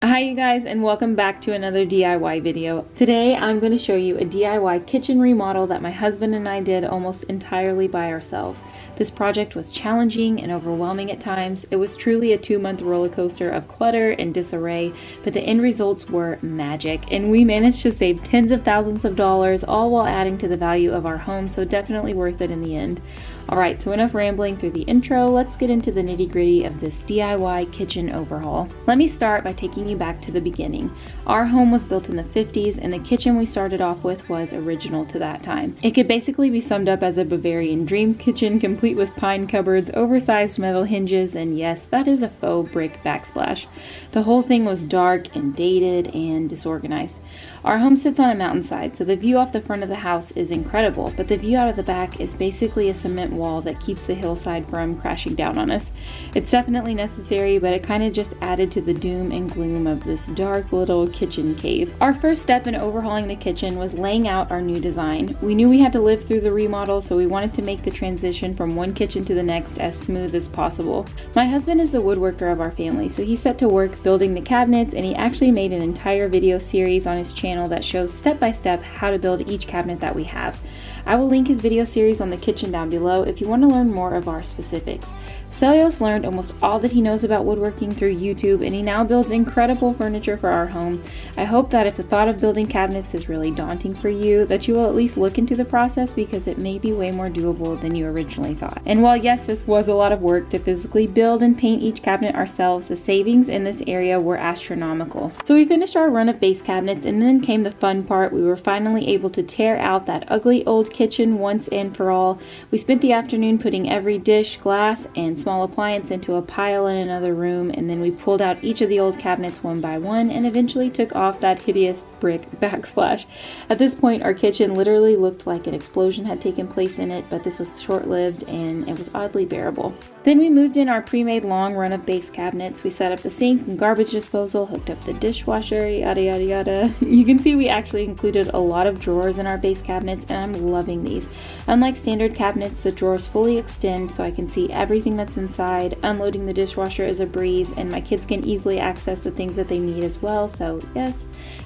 Hi you guys, and welcome back to another DIY video. Today I'm going to show you a DIY kitchen remodel that my husband and I did almost entirely by ourselves. This project was challenging and overwhelming at times. It was truly a 2-month roller coaster of clutter and disarray, but the end results were magic, and we managed to save tens of thousands of dollars, all while adding to the value of our home, so definitely worth it in the end. Alright, so enough rambling through the intro, let's get into the nitty-gritty of this DIY kitchen overhaul. Let me start by taking you back to the beginning. Our home was built in the 50s, and the kitchen we started off with was original to that time. It could basically be summed up as a Bavarian dream kitchen, complete with pine cupboards, oversized metal hinges, and yes, that is a faux brick backsplash. The whole thing was dark and dated and disorganized. Our home sits on a mountainside, so the view off the front of the house is incredible, but the view out of the back is basically a cement wall that keeps the hillside from crashing down on us. It's definitely necessary, but it kind of just added to the doom and gloom of this dark little kitchen cave. Our first step in overhauling the kitchen was laying out our new design. We knew we had to live through the remodel, so we wanted to make the transition from one kitchen to the next as smooth as possible. My husband is the woodworker of our family, so he set to work building the cabinets, and he actually made an entire video series on his channel that shows step by step how to build each cabinet that we have. I will link his video series on the kitchen down below if you want to learn more of our specifics. Celios learned almost all that he knows about woodworking through YouTube, and he now builds incredible furniture for our home. I hope that if the thought of building cabinets is really daunting for you, that you will at least look into the process, because it may be way more doable than you originally thought. And while yes, this was a lot of work to physically build and paint each cabinet ourselves, the savings in this area were astronomical. So we finished our run of base cabinets, and then came the fun part. We were finally able to tear out that ugly old kitchen once and for all. We spent the afternoon putting every dish, glass, and small appliance into a pile in another room, and then we pulled out each of the old cabinets one by one and eventually took off that hideous brick backsplash. At this point, our kitchen literally looked like an explosion had taken place in it, but this was short-lived and it was oddly bearable. Then we moved in our pre-made long run of base cabinets. We set up the sink and garbage disposal, hooked up the dishwasher, yada yada yada. You can see we actually included a lot of drawers in our base cabinets, and I'm loving these. Unlike standard cabinets, the drawers fully extend so I can see everything that's inside. Unloading the dishwasher is a breeze, and my kids can easily access the things that they need as well, so yes,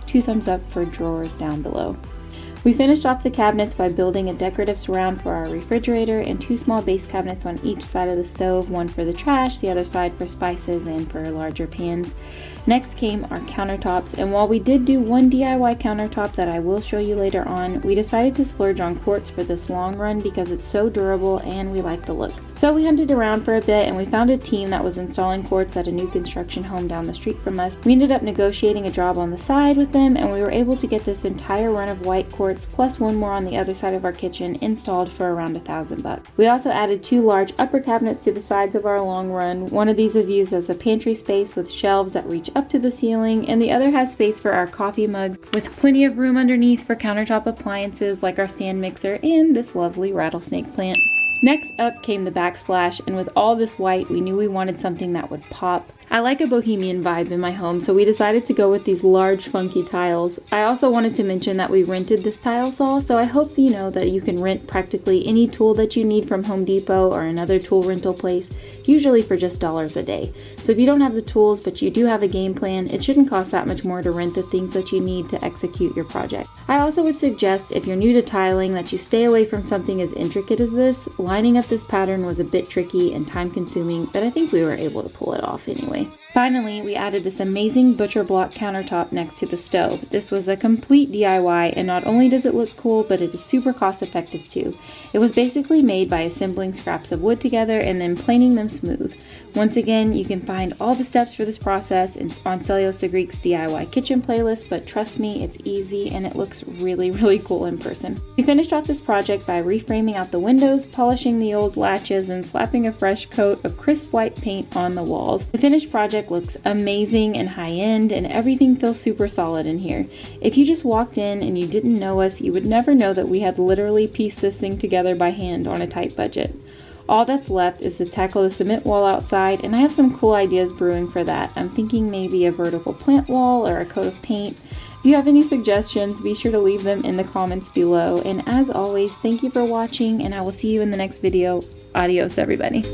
2 thumbs up for drawers down below. We finished off the cabinets by building a decorative surround for our refrigerator and 2 small base cabinets on each side of the stove, one for the trash, the other side for spices and for larger pans. Next came our countertops, and while we did do one DIY countertop that I will show you later on, we decided to splurge on quartz for this long run because it's so durable and we like the look. So we hunted around for a bit, and we found a team that was installing quartz at a new construction home down the street from us. We ended up negotiating a job on the side with them, and we were able to get this entire run of white quartz plus one more on the other side of our kitchen installed for around $1,000. We also added 2 large upper cabinets to the sides of our long run. One of these is used as a pantry space with shelves that reach up to the ceiling, and the other has space for our coffee mugs with plenty of room underneath for countertop appliances like our stand mixer and this lovely rattlesnake plant. Next up came the backsplash, and with all this white, we knew we wanted something that would pop. I like a bohemian vibe in my home, so we decided to go with these large funky tiles. I also wanted to mention that we rented this tile saw, so I hope you know that you can rent practically any tool that you need from Home Depot or another tool rental place, usually for just dollars a day. So if you don't have the tools but you do have a game plan, it shouldn't cost that much more to rent the things that you need to execute your project. I also would suggest, if you're new to tiling, that you stay away from something as intricate as this. Lining up this pattern was a bit tricky and time consuming, but I think we were able to pull it off anyway. Finally, we added this amazing butcher block countertop next to the stove. This was a complete DIY, and not only does it look cool, but it is super cost effective too. It was basically made by assembling scraps of wood together and then planing them smooth. Once again, you can find all the steps for this process on Celios the Greek's DIY kitchen playlist, but trust me, it's easy and it looks really cool in person. We finished off this project by reframing out the windows, polishing the old latches, and slapping a fresh coat of crisp white paint on the walls. The finished project looks amazing and high-end, and everything feels super solid in here. If you just walked in and you didn't know us, you would never know that we had literally pieced this thing together by hand on a tight budget. All that's left is to tackle the cement wall outside, and I have some cool ideas brewing for that. I'm thinking maybe a vertical plant wall or a coat of paint. If you have any suggestions, be sure to leave them in the comments below. And as always, thank you for watching, and I will see you in the next video. Adios, everybody.